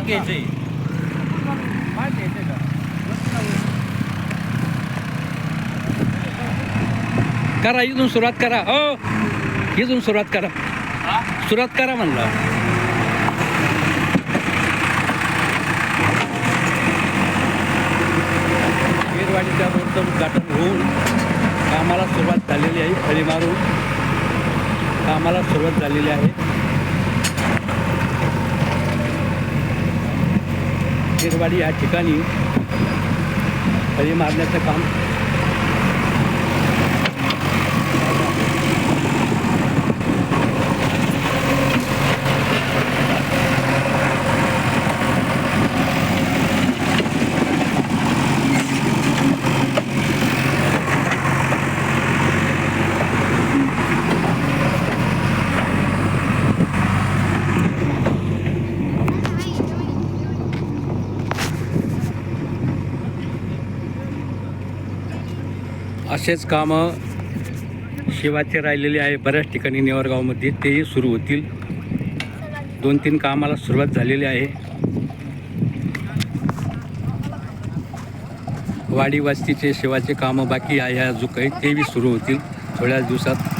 घ्यायचंय. करा इथून सुरुवात करा. हो इथून सुरुवात करा. सुरुवात करा म्हणलं. वीरवाडीच्या रोडचं उद्घाटन होऊन कामाला सुरुवात झालेली आहे. फळी मारून कामाला सुरुवात झालेली आहे. वीरवाडी या ठिकाणी फळी मारण्याचं काम असेच कामं शिवाचे राहिलेले आहे बऱ्याच ठिकाणी नेवरगावमध्ये. तेही सुरू होतील. 2-3 कामाला सुरुवात झालेली आहे. वाडी वस्तीचे शिवाचे कामं बाकी आहे अजून काही, तेही सुरू होतील थोड्याच दिवसात.